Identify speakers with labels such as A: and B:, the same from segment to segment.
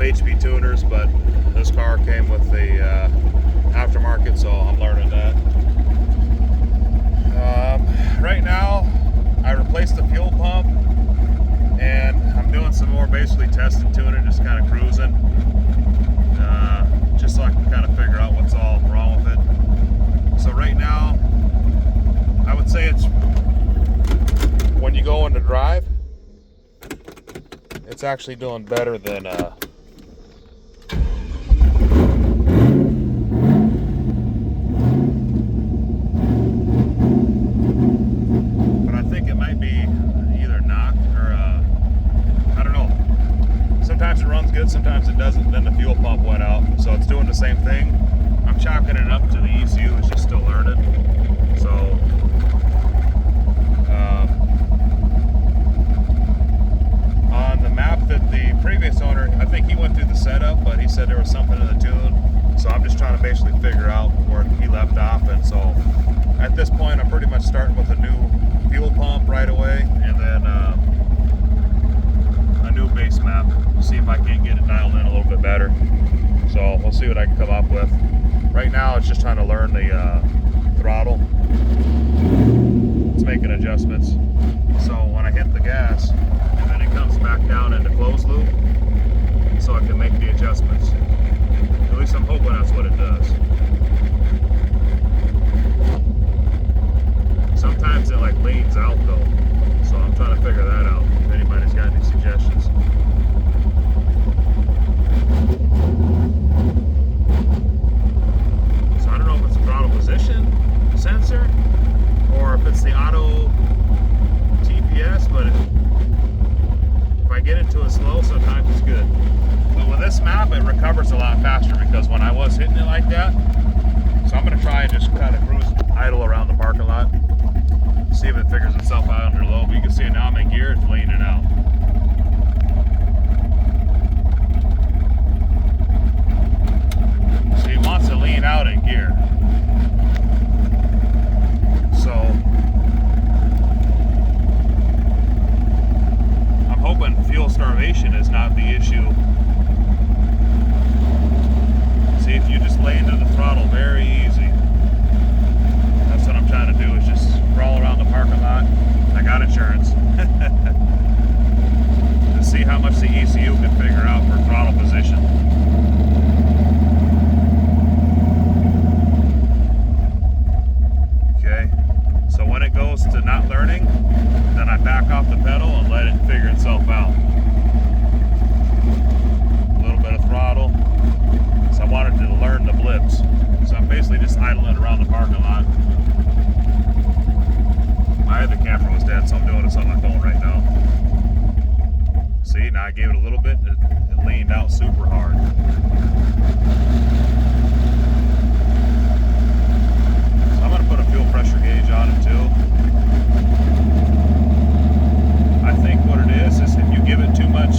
A: HP tuners, but this car came with the aftermarket, so I'm learning that. Right now, I replaced the fuel pump, and I'm doing some more basically test and tuning, just kind of cruising, just so I can kind of figure out what's all wrong with it. So right now, I would say it's when you go into drive, it's actually doing better than but I think it might be either knocked or I don't know. Sometimes it runs good, sometimes it doesn't. Then the fuel pump went out, so it's doing the same thing. I'm chalking it up to the ECU is just still learning. So on the map that the previous owner, I think he went through the setup, but he said there was something in the tune. So I'm just trying to basically figure out where he left off. And so at this point, I'm pretty much starting with a new fuel pump right away, and then a new base map. See if I can't get it dialed in a little bit better. So we'll see what I can come up with. Right now, it's just trying to learn the throttle. It's making adjustments. So when I hit the gas, and then it comes back down into closed loop, so I can make the adjustments. At least I'm hoping that's what it does. Sometimes it like leans out though, so I'm trying to figure that out. If anybody's got any suggestions. So I don't know if it's a throttle position sensor or if it's the auto TPS, but if I get into it slow, sometimes it's good. But with this map, it recovers a lot faster because when I was hitting it like that, so I'm going to try and just kind of cruise idle around the parking lot, see if it figures itself out under low. But you can see now I'm in gear, it's leaning out. See, it wants to lean out in gear. So I'm hoping fuel starvation is not the issue. See, if you just lay into the throttle very easy, that's what I'm trying to do, is just crawl around the parking lot. I got insurance. To see how much the ECU can figure out for throttle position. Okay, so when it goes to not learning, then I back off the pedal and let it figure itself out. A little bit of throttle. So I wanted to learn the blips. So I'm basically just idling around the parking lot. My other camera was dead, so I'm doing this on my phone right now. See, now I gave it a little bit, it leaned out super hard. So I'm going to put a fuel pressure gauge on it too. I think what it is if you give it too much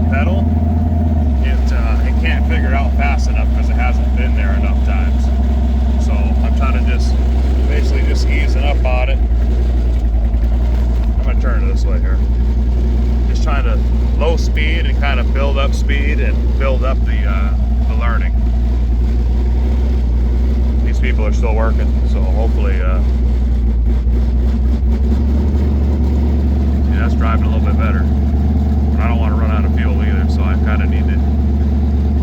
A: pedal, it can't figure it out fast enough because it hasn't been there enough times. So I'm trying to just basically just easing up on it. I'm going to turn it this way here. Just trying to low speed and kind of build up speed and build up the learning. These people are still working, so hopefully that's driving a little bit better. But I don't want to run out of fuel either, so I kind of need to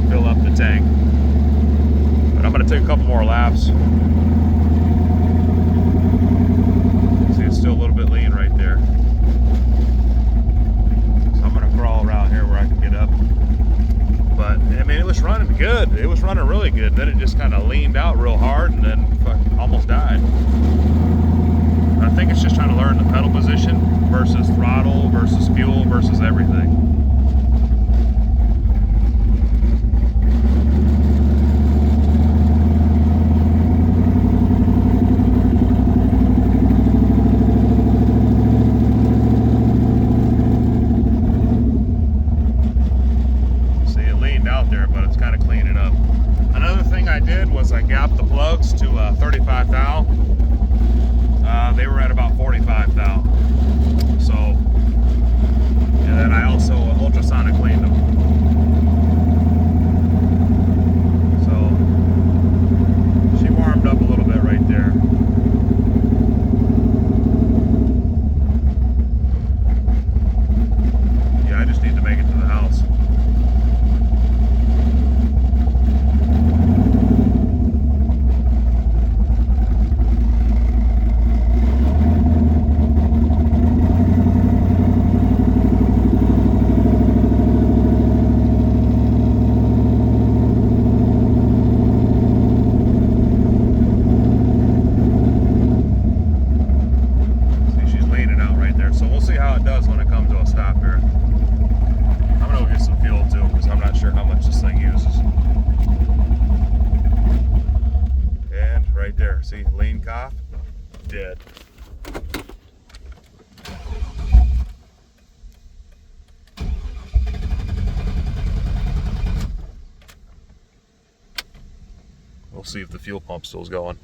A: fill up the tank. But I'm going to take a couple more laps. See, it's still a little bit lean right there. So I'm going to crawl around here where I can get up. But, I mean, it was running good. It was running really good. Then it just kind of leaned out real hard and then almost died. I think it's just trying to learn the pedal position versus throttle versus fuel versus everything. See, it leaned out there, but it's kind of cleaning up. Another thing I did was I gapped the plugs to 35 thou. They were at about 45 thou. So, and then I also ultrasonic cleaned them. sure how much this thing uses. And right there, see, lean cough, dead. We'll see if the fuel pump still's going.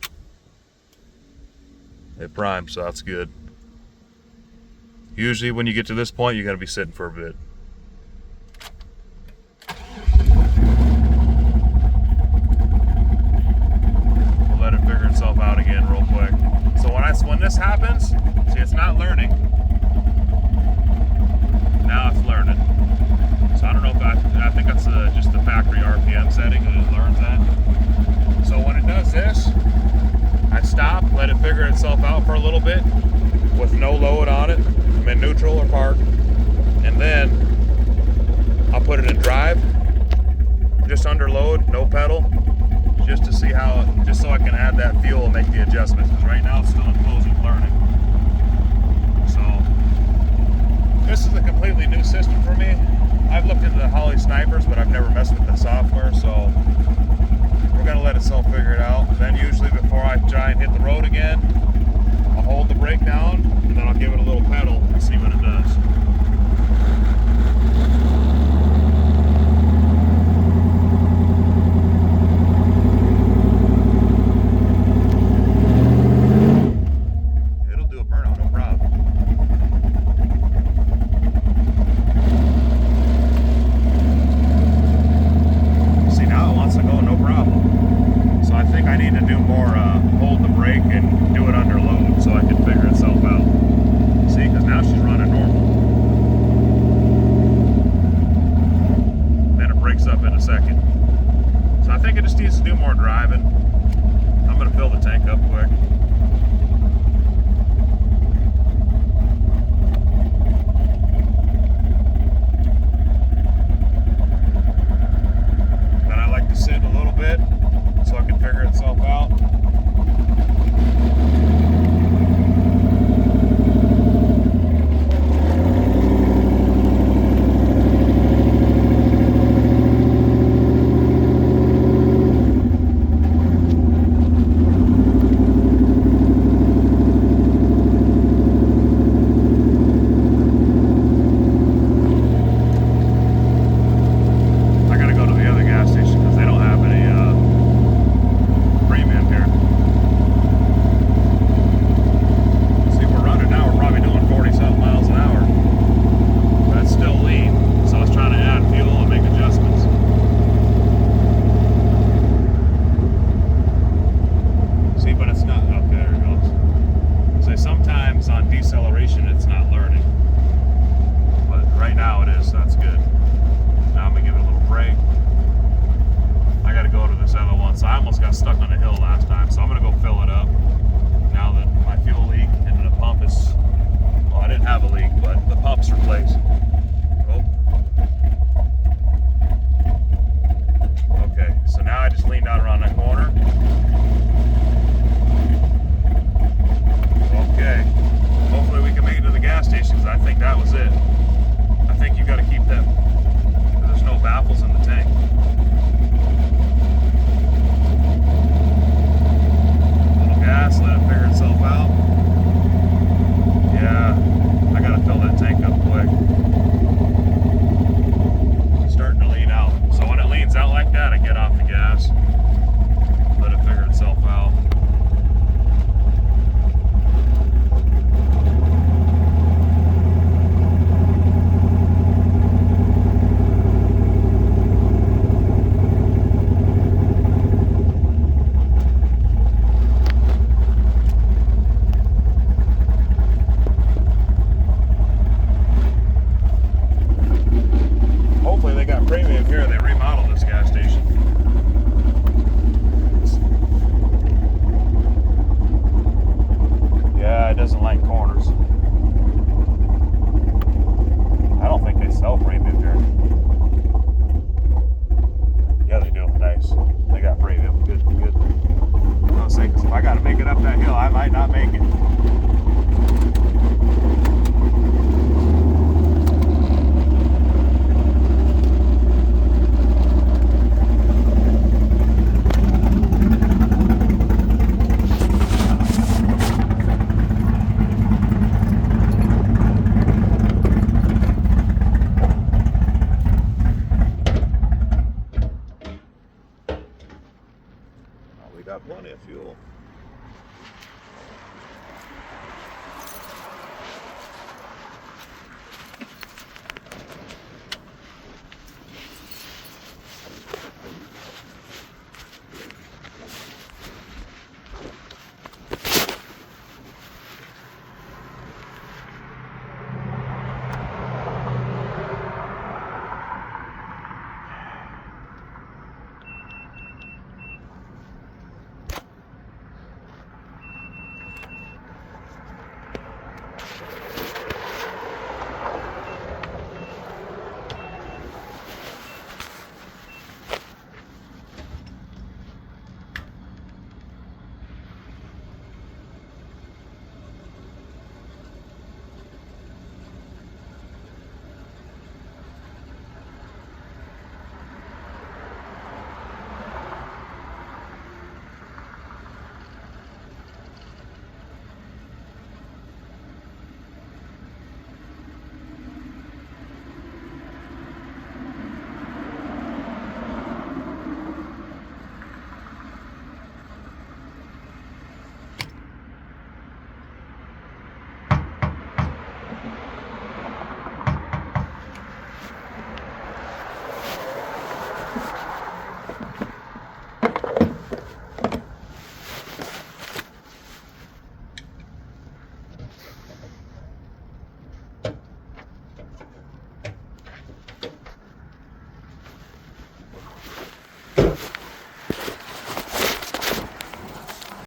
A: It primed, so that's good. Usually when you get to this point, you're going to be sitting for a bit. We'll let it figure itself out again real quick. So when this happens, see, it's not learning. Now it's learning. So I don't know if I think that's just the factory RPM setting that it learns that. So when it does this, I stop, let it figure itself out for a little bit with no load on it. I'm in neutral or park, and then I'll put it in drive, just under load, no pedal, just to see how, just so I can add that fuel and make the adjustments. Because right now it's still in closing learning. So this is a completely new system for me. I've looked into the Holley snipers, but I've never messed with the software, so we're gonna let itself figure it out. Then usually before I try and hit the road again, I'll hold the brake down and then I'll give it a little pedal and see what it does. It'll do a burnout, no problem. See, now it wants to go, no problem. So I think I need to do more hold the brake and do it under load so I can figure itself out. See, because now she's running normal. Then it breaks up in a second. So I think it just needs to do more driving. I'm going to fill the tank up quick. Then I like to sit a little bit so I can figure itself out.
B: got plenty of fuel.